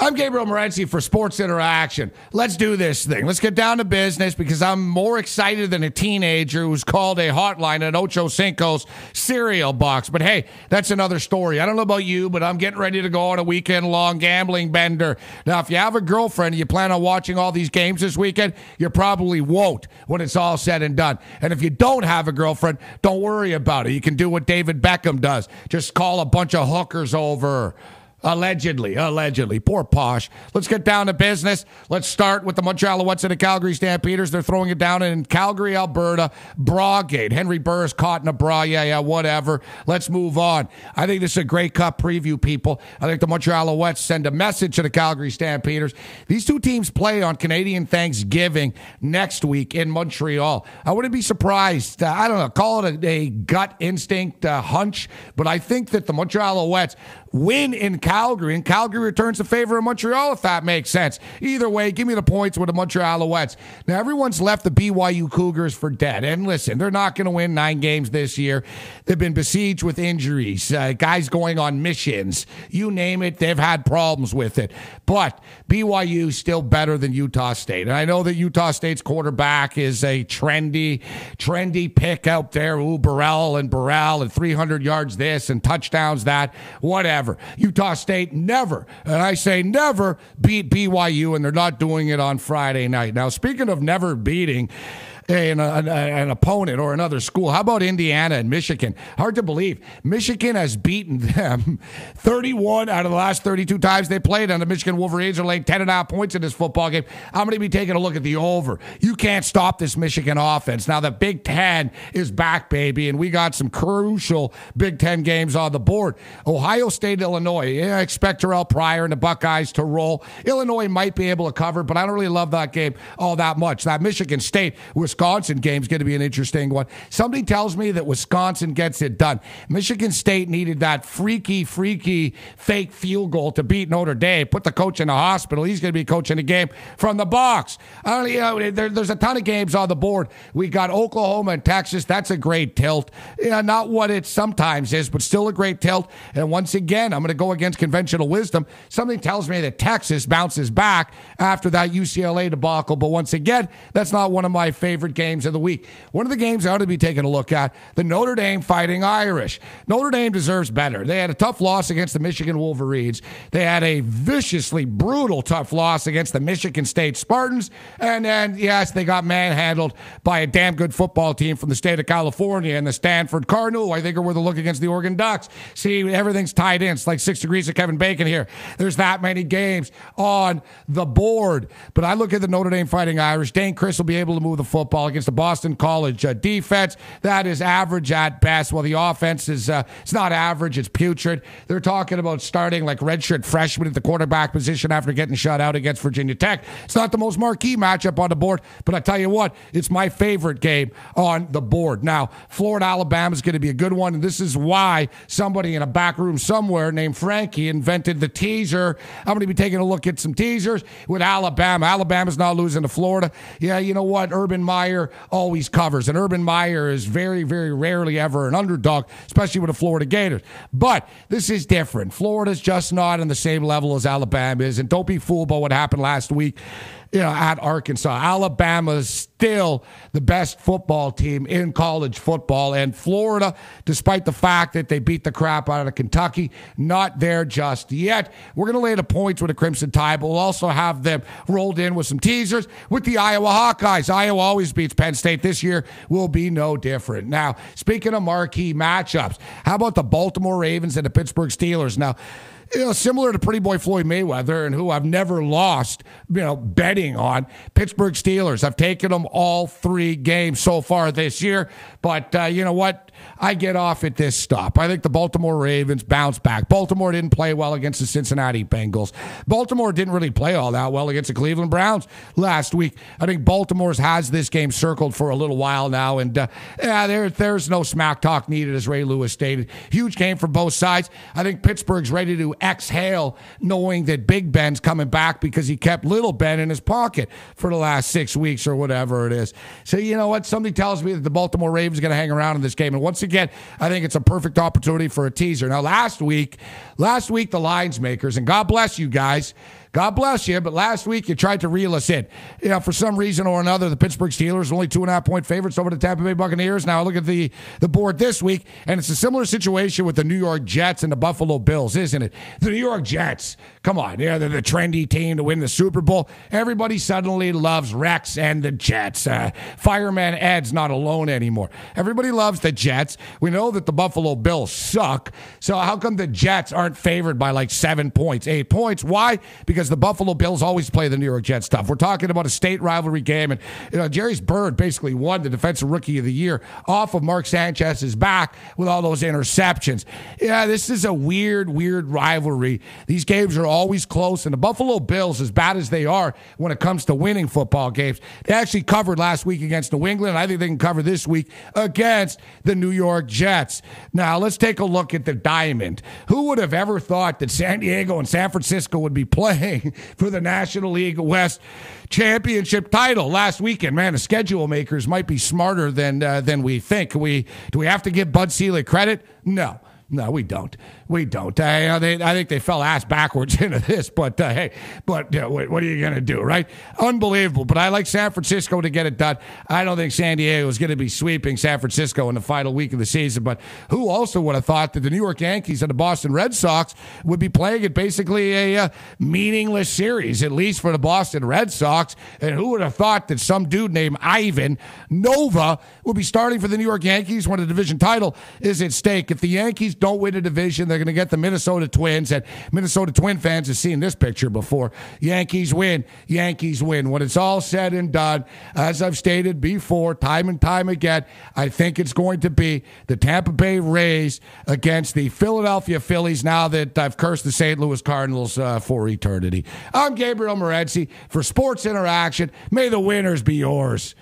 I'm Gabriel Morency for Sports Interaction. Let's do this thing. Let's get down to business because I'm more excited than a teenager who's called a hotline at Ocho Cinco's cereal box. But hey, that's another story. I don't know about you, but I'm getting ready to go on a weekend-long gambling bender. Now, if you have a girlfriend and you plan on watching all these games this weekend, you probably won't when it's all said and done. And if you don't have a girlfriend, don't worry about it. You can do what David Beckham does. Just call a bunch of hookers over. Allegedly. Poor Posh. Let's get down to business. Let's start with the Montreal Alouettes and the Calgary Stampeders. They're throwing it down in Calgary, Alberta. Brawgate. Henry Burris caught in a bra. Yeah, whatever. Let's move on. I think this is a Grey Cup preview, people. I think the Montreal Alouettes send a message to the Calgary Stampeders. These two teams play on Canadian Thanksgiving next week in Montreal. I wouldn't be surprised. I don't know. Call it a gut instinct hunch, but I think that the Montreal Alouettes win in Calgary, and Calgary returns the favor of Montreal, if that makes sense. Either way, give me the points with the Montreal Alouettes. Now, everyone's left the BYU Cougars for dead, and listen, they're not going to win 9 games this year. They've been besieged with injuries, guys going on missions. You name it, they've had problems with it. But BYU is still better than Utah State, and I know that Utah State's quarterback is a trendy pick out there. Ooh, Burrell and 300 yards this and touchdowns that, whatever. Utah State never, and I say never, beat BYU, and they're not doing it on Friday night. Now, speaking of never beating an opponent or another school, how about Indiana and Michigan? Hard to believe. Michigan has beaten them 31 out of the last 32 times they played, and the Michigan Wolverines are laying 10.5 points in this football game. I'm going to be taking a look at the over. You can't stop this Michigan offense. Now, the Big Ten is back, baby, and we got some crucial Big Ten games on the board. Ohio State, Illinois. I expect Terrell Pryor and the Buckeyes to roll. Illinois might be able to cover, but I don't really love that game all that much. That Michigan State, Wisconsin game's going to be an interesting one. Somebody tells me that Wisconsin gets it done. Michigan State needed that freaky fake field goal to beat Notre Dame. Put the coach in the hospital. He's going to be coaching the game from the box. There's a ton of games on the board. We got Oklahoma and Texas. That's a great tilt. Not what it sometimes is, but still a great tilt. And once again, I'm going to go against conventional wisdom. Something tells me that Texas bounces back after that UCLA debacle. But once again, that's not one of my favorite games of the week. One of the games I ought to be taking a look at, the Notre Dame Fighting Irish. Notre Dame deserves better. They had a tough loss against the Michigan Wolverines. They had a viciously brutal tough loss against the Michigan State Spartans. And then, yes, they got manhandled by a damn good football team from the state of California and the Stanford Cardinal. I think are worth a look against the Oregon Ducks. See, everything's tied in. It's like 6 degrees of Kevin Bacon here. There's that many games on the board. But I look at the Notre Dame Fighting Irish. Dane Chris will be able to move the football against the Boston College defense. That is average at best. Well, the offense is it's not average, it's putrid. They're talking about starting like redshirt freshmen at the quarterback position after getting shut out against Virginia Tech. It's not the most marquee matchup on the board, but I tell you what, it's my favorite game on the board. Now, Florida-Alabama is going to be a good one, and this is why somebody in a back room somewhere named Frankie invented the teaser. I'm going to be taking a look at some teasers with Alabama. Alabama's not losing to Florida. Yeah, you know what? Urban Meyer always covers, and Urban Meyer is very, very rarely ever an underdog, especially with the Florida Gators. But this is different. Florida's just not on the same level as Alabama is, and don't be fooled by what happened last week at Arkansas. Alabama's still the best football team in college football, and Florida, despite the fact that they beat the crap out of Kentucky, not there just yet. We're going to lay the points with the Crimson Tide, but we'll also have them rolled in with some teasers with the Iowa Hawkeyes. Iowa always beats Penn State. This year will be no different. Now, speaking of marquee matchups, how about the Baltimore Ravens and the Pittsburgh Steelers? Now, similar to Pretty Boy Floyd Mayweather, and who I've never lost, betting on, Pittsburgh Steelers. I've taken them all 3 games so far this year, but you know what? I get off at this stop. I think the Baltimore Ravens bounce back. Baltimore didn't play well against the Cincinnati Bengals. Baltimore didn't really play all that well against the Cleveland Browns last week. I think Baltimore's has this game circled for a little while now, and there's no smack talk needed, as Ray Lewis stated. Huge game for both sides. I think Pittsburgh's ready to exhale knowing that Big Ben's coming back because he kept Little Ben in his pocket for the last 6 weeks or whatever it is. So you know what? Somebody tells me that the Baltimore Ravens are going to hang around in this game. And once again, I think it's a perfect opportunity for a teaser. Now, last week, the lines makers, and God bless you guys, God bless you, but last week you tried to reel us in. For some reason or another, the Pittsburgh Steelers are only 2.5-point favorites over the Tampa Bay Buccaneers. Now look at the board this week, and it's a similar situation with the New York Jets and the Buffalo Bills, isn't it? The New York Jets, come on, they're the trendy team to win the Super Bowl. Everybody suddenly loves Rex and the Jets. Fireman Ed's not alone anymore. Everybody loves the Jets. We know that the Buffalo Bills suck, so how come the Jets aren't favored by like 7 points, 8 points? Why? Because the Buffalo Bills always play the New York Jets tough. We're talking about a state rivalry game, and Jerry's Bird basically won the Defensive Rookie of the Year off of Mark Sanchez's back with all those interceptions. Yeah, this is a weird rivalry. These games are always close, and the Buffalo Bills, as bad as they are when it comes to winning football games, they actually covered last week against New England, and I think they can cover this week against the New York Jets. Now, let's take a look at the diamond. Who would have ever thought that San Diego and San Francisco would be playing for the National League West championship title last weekend? Man, the schedule makers might be smarter than we think. Do we have to give Bud Selig credit? No, we don't. I think they fell ass backwards into this, but what are you going to do, right? Unbelievable. But I like San Francisco to get it done. I don't think San Diego is going to be sweeping San Francisco in the final week of the season, but who also would have thought that the New York Yankees and the Boston Red Sox would be playing at basically a meaningless series, at least for the Boston Red Sox, and who would have thought that some dude named Ivan Nova would be starting for the New York Yankees when the division title is at stake? If the Yankees don't win a division, they're going to get the Minnesota Twins, and Minnesota Twin fans have seen this picture before. Yankees win. When it's all said and done, as I've stated before, time and time again, I think it's going to be the Tampa Bay Rays against the Philadelphia Phillies, now that I've cursed the St. Louis Cardinals for eternity. I'm Gabriel Morency for Sports Interaction. May the winners be yours.